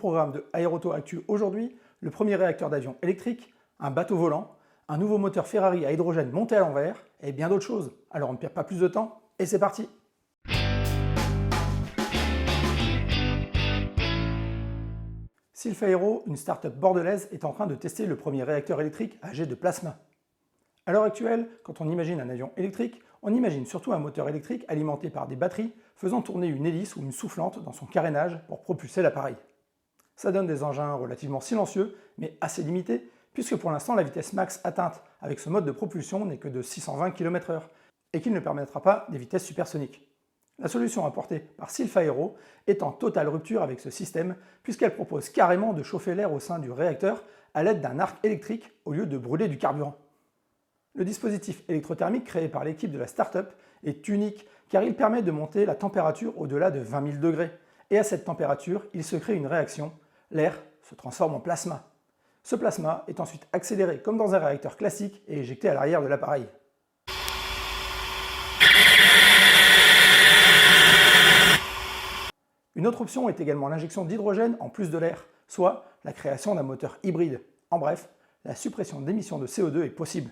programme de Aéroauto Actu aujourd'hui, le premier réacteur d'avion électrique, un bateau volant, un nouveau moteur Ferrari à hydrogène monté à l'envers et bien d'autres choses. Alors on ne perd pas plus de temps et c'est parti! Sylph Aero, une start-up bordelaise, est en train de tester le premier réacteur électrique à jet de plasma. À l'heure actuelle, quand on imagine un avion électrique, on imagine surtout un moteur électrique alimenté par des batteries faisant tourner une hélice ou une soufflante dans son carénage pour propulser l'appareil. Ça donne des engins relativement silencieux, mais assez limités, puisque pour l'instant la vitesse max atteinte avec ce mode de propulsion n'est que de 620 km/h, et qu'il ne permettra pas des vitesses supersoniques. La solution apportée par Sylph Aero est en totale rupture avec ce système, puisqu'elle propose carrément de chauffer l'air au sein du réacteur à l'aide d'un arc électrique au lieu de brûler du carburant. Le dispositif électrothermique créé par l'équipe de la start-up est unique car il permet de monter la température au-delà de 20 000 degrés. Et à cette température, il se crée une réaction, l'air se transforme en plasma. Ce plasma est ensuite accéléré comme dans un réacteur classique et éjecté à l'arrière de l'appareil. Une autre option est également l'injection d'hydrogène en plus de l'air, soit la création d'un moteur hybride. En bref, la suppression d'émissions de CO2 est possible.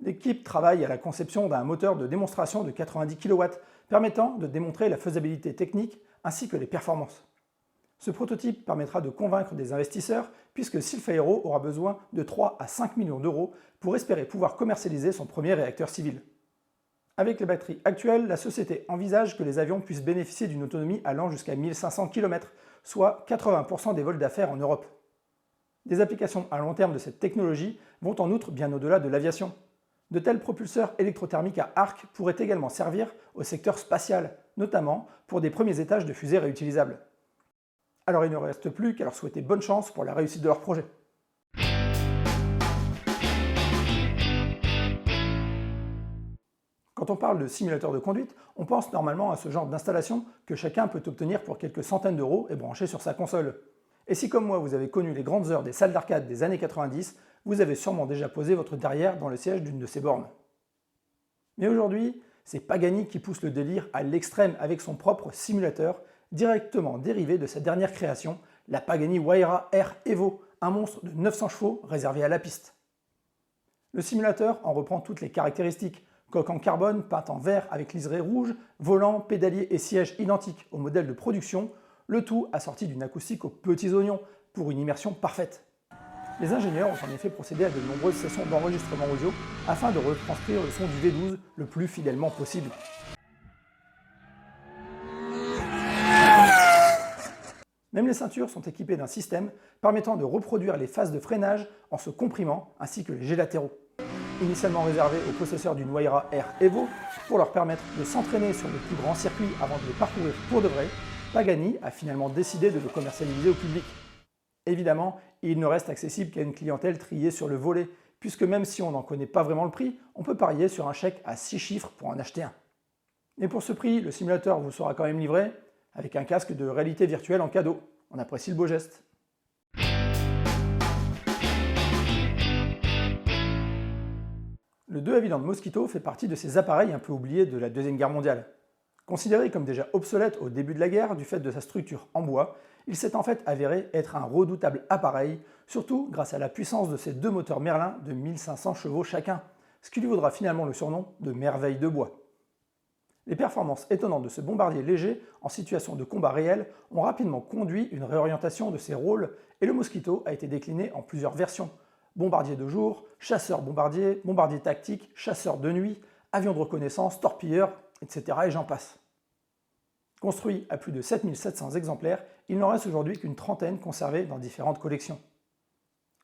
L'équipe travaille à la conception d'un moteur de démonstration de 90 kW, permettant de démontrer la faisabilité technique ainsi que les performances. Ce prototype permettra de convaincre des investisseurs puisque Sylph Aero aura besoin de 3 à 5 millions d'euros pour espérer pouvoir commercialiser son premier réacteur civil. Avec les batteries actuelles, la société envisage que les avions puissent bénéficier d'une autonomie allant jusqu'à 1500 km, soit 80% des vols d'affaires en Europe. Des applications à long terme de cette technologie vont en outre bien au-delà de l'aviation. De tels propulseurs électrothermiques à arc pourraient également servir au secteur spatial, notamment pour des premiers étages de fusées réutilisables. Alors il ne reste plus qu'à leur souhaiter bonne chance pour la réussite de leur projet. Quand on parle de simulateur de conduite, on pense normalement à ce genre d'installation que chacun peut obtenir pour quelques centaines d'euros et brancher sur sa console. Et si comme moi vous avez connu les grandes heures des salles d'arcade des années 90, vous avez sûrement déjà posé votre derrière dans le siège d'une de ces bornes. Mais aujourd'hui, c'est Pagani qui pousse le délire à l'extrême avec son propre simulateur, directement dérivé de sa dernière création, la Pagani Huayra Air Evo, un monstre de 900 chevaux réservé à la piste. Le simulateur en reprend toutes les caractéristiques, coque en carbone peinte en vert avec liseré rouge, volant, pédalier et siège identiques au modèle de production, le tout assorti d'une acoustique aux petits oignons pour une immersion parfaite. Les ingénieurs ont en effet procédé à de nombreuses sessions d'enregistrement audio afin de retranscrire le son du V12 le plus fidèlement possible. Même les ceintures sont équipées d'un système permettant de reproduire les phases de freinage en se comprimant ainsi que les jets latéraux. Initialement réservés aux possesseurs d'une Huayra Air Evo pour leur permettre de s'entraîner sur les plus grands circuits avant de les parcourir pour de vrai, Pagani a finalement décidé de le commercialiser au public. Évidemment, il ne reste accessible qu'à une clientèle triée sur le volet, puisque même si on n'en connaît pas vraiment le prix, on peut parier sur un chèque à 6 chiffres pour en acheter un. Mais pour ce prix, le simulateur vous sera quand même livré avec un casque de réalité virtuelle en cadeau. On apprécie le beau geste. Le 2 Havilland Mosquito fait partie de ces appareils un peu oubliés de la Deuxième Guerre mondiale. Considéré comme déjà obsolète au début de la guerre du fait de sa structure en bois, il s'est en fait avéré être un redoutable appareil, surtout grâce à la puissance de ses deux moteurs Merlin de 1500 chevaux chacun, ce qui lui vaudra finalement le surnom de merveille de bois. Les performances étonnantes de ce bombardier léger en situation de combat réel ont rapidement conduit une réorientation de ses rôles et le Mosquito a été décliné en plusieurs versions. Bombardier de jour, chasseur-bombardier, bombardier tactique, chasseur de nuit, avion de reconnaissance, torpilleur, etc. et j'en passe. Construit à plus de 7700 exemplaires, il n'en reste aujourd'hui qu'une trentaine conservés dans différentes collections.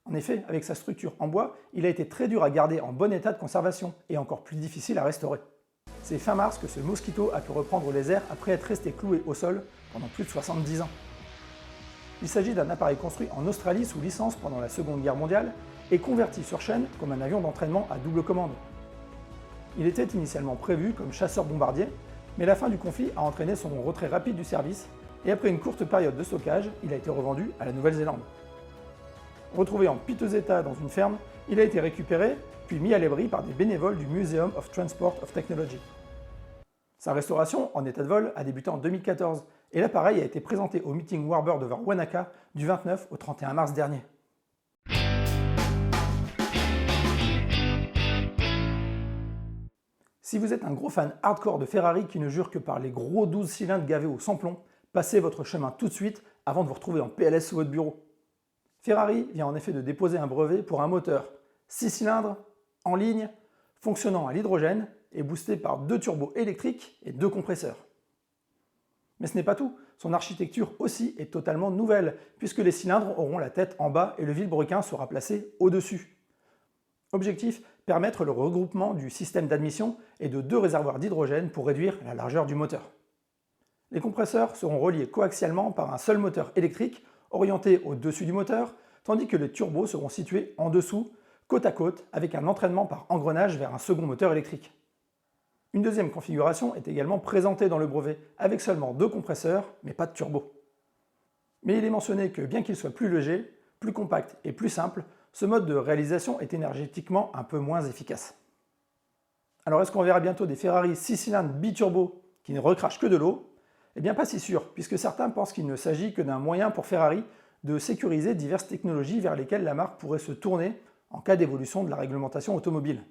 En effet, avec sa structure en bois, il a été très dur à garder en bon état de conservation et encore plus difficile à restaurer. C'est fin mars que ce Mosquito a pu reprendre les airs après être resté cloué au sol pendant plus de 70 ans. Il s'agit d'un appareil construit en Australie sous licence pendant la Seconde Guerre mondiale et converti sur chaîne comme un avion d'entraînement à double commande. Il était initialement prévu comme chasseur-bombardier, mais la fin du conflit a entraîné son retrait rapide du service et après une courte période de stockage, il a été revendu à la Nouvelle-Zélande. Retrouvé en piteux état dans une ferme, il a été récupéré puis mis à l'abri par des bénévoles du Museum of Transport of Technology. Sa restauration en état de vol a débuté en 2014 et l'appareil a été présenté au meeting Warbird over Wanaka du 29 au 31 mars dernier. Si vous êtes un gros fan hardcore de Ferrari qui ne jure que par les gros 12 cylindres gavés au sans-plomb, passez votre chemin tout de suite avant de vous retrouver en PLS sous votre bureau. Ferrari vient en effet de déposer un brevet pour un moteur 6 cylindres, en ligne, fonctionnant à l'hydrogène et boosté par 2 turbos électriques et 2 compresseurs. Mais ce n'est pas tout, son architecture aussi est totalement nouvelle, puisque les cylindres auront la tête en bas et le vilebrequin sera placé au-dessus. Objectif, permettre le regroupement du système d'admission et de 2 réservoirs d'hydrogène pour réduire la largeur du moteur. Les compresseurs seront reliés coaxialement par un seul moteur électrique orienté au-dessus du moteur, tandis que les turbos seront situés en dessous, côte à côte, avec un entraînement par engrenage vers un second moteur électrique. Une deuxième configuration est également présentée dans le brevet, avec seulement 2 compresseurs, mais pas de turbo. Mais il est mentionné que bien qu'il soit plus léger, plus compact et plus simple, ce mode de réalisation est énergétiquement un peu moins efficace. Alors est-ce qu'on verra bientôt des Ferrari 6 cylindres biturbo qui ne recrachent que de l'eau? Eh bien pas si sûr, puisque certains pensent qu'il ne s'agit que d'un moyen pour Ferrari de sécuriser diverses technologies vers lesquelles la marque pourrait se tourner en cas d'évolution de la réglementation automobile.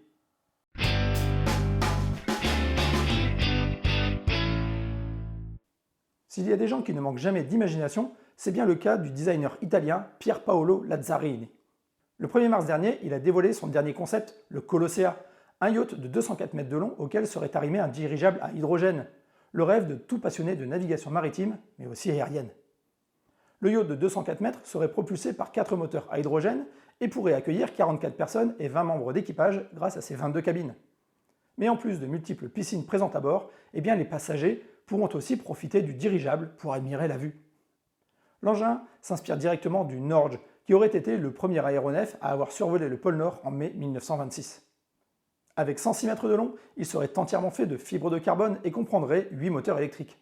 S'il y a des gens qui ne manquent jamais d'imagination, c'est bien le cas du designer italien Pier Paolo Lazzarini. Le 1er mars dernier, il a dévoilé son dernier concept, le Colossea, un yacht de 204 mètres de long auquel serait arrimé un dirigeable à hydrogène, le rêve de tout passionné de navigation maritime, mais aussi aérienne. Le yacht de 204 mètres serait propulsé par 4 moteurs à hydrogène et pourrait accueillir 44 personnes et 20 membres d'équipage grâce à ses 22 cabines. Mais en plus de multiples piscines présentes à bord, eh bien les passagers pourront aussi profiter du dirigeable pour admirer la vue. L'engin s'inspire directement du Norge, qui aurait été le premier aéronef à avoir survolé le pôle Nord en mai 1926. Avec 106 mètres de long, il serait entièrement fait de fibres de carbone et comprendrait 8 moteurs électriques.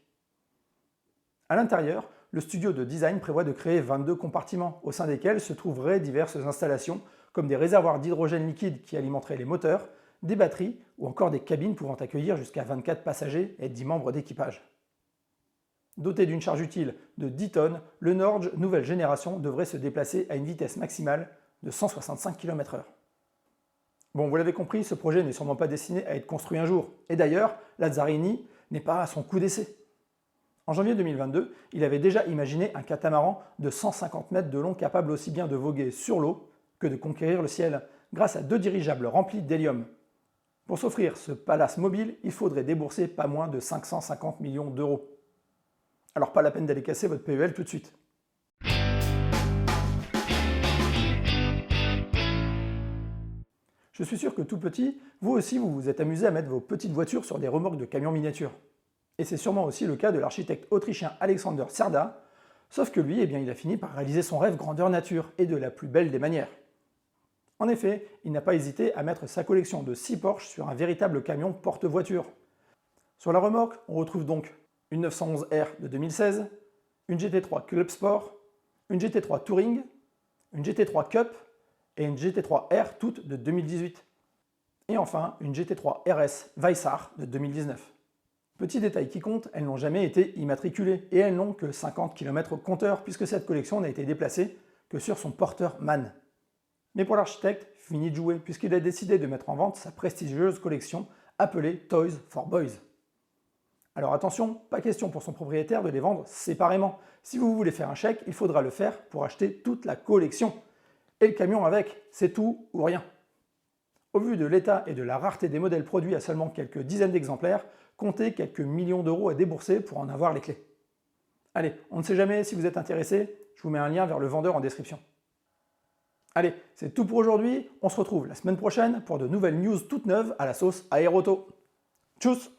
À l'intérieur, le studio de design prévoit de créer 22 compartiments, au sein desquels se trouveraient diverses installations, comme des réservoirs d'hydrogène liquide qui alimenteraient les moteurs, des batteries ou encore des cabines pouvant accueillir jusqu'à 24 passagers et 10 membres d'équipage. Doté d'une charge utile de 10 tonnes, le Norge nouvelle génération devrait se déplacer à une vitesse maximale de 165 km/h. Bon, vous l'avez compris, ce projet n'est sûrement pas destiné à être construit un jour. Et d'ailleurs, Lazzarini n'est pas à son coup d'essai. En janvier 2022, il avait déjà imaginé un catamaran de 150 mètres de long capable aussi bien de voguer sur l'eau que de conquérir le ciel, grâce à 2 dirigeables remplis d'hélium. Pour s'offrir ce palace mobile, il faudrait débourser pas moins de 550 millions d'euros. Alors pas la peine d'aller casser votre PEL tout de suite. Je suis sûr que tout petit, vous aussi vous vous êtes amusé à mettre vos petites voitures sur des remorques de camions miniatures. Et c'est sûrement aussi le cas de l'architecte autrichien Alexander Serda, sauf que lui, il a fini par réaliser son rêve grandeur nature et de la plus belle des manières. En effet, il n'a pas hésité à mettre sa collection de 6 Porsche sur un véritable camion porte-voiture. Sur la remorque, on retrouve donc une 911R de 2016, une GT3 Club Sport, une GT3 Touring, une GT3 Cup et une GT3R toutes de 2018. Et enfin, une GT3 RS Weissach de 2019. Petit détail qui compte, elles n'ont jamais été immatriculées et elles n'ont que 50 km au compteur puisque cette collection n'a été déplacée que sur son porteur MAN. Mais pour l'architecte, fini de jouer puisqu'il a décidé de mettre en vente sa prestigieuse collection appelée Toys for Boys. Alors attention, pas question pour son propriétaire de les vendre séparément. Si vous voulez faire un chèque, il faudra le faire pour acheter toute la collection. Et le camion avec, c'est tout ou rien. Au vu de l'état et de la rareté des modèles produits à seulement quelques dizaines d'exemplaires, comptez quelques millions d'euros à débourser pour en avoir les clés. Allez, on ne sait jamais, si vous êtes intéressé, je vous mets un lien vers le vendeur en description. Allez, c'est tout pour aujourd'hui, on se retrouve la semaine prochaine pour de nouvelles news toutes neuves à la sauce Aéroauto. Tchuss!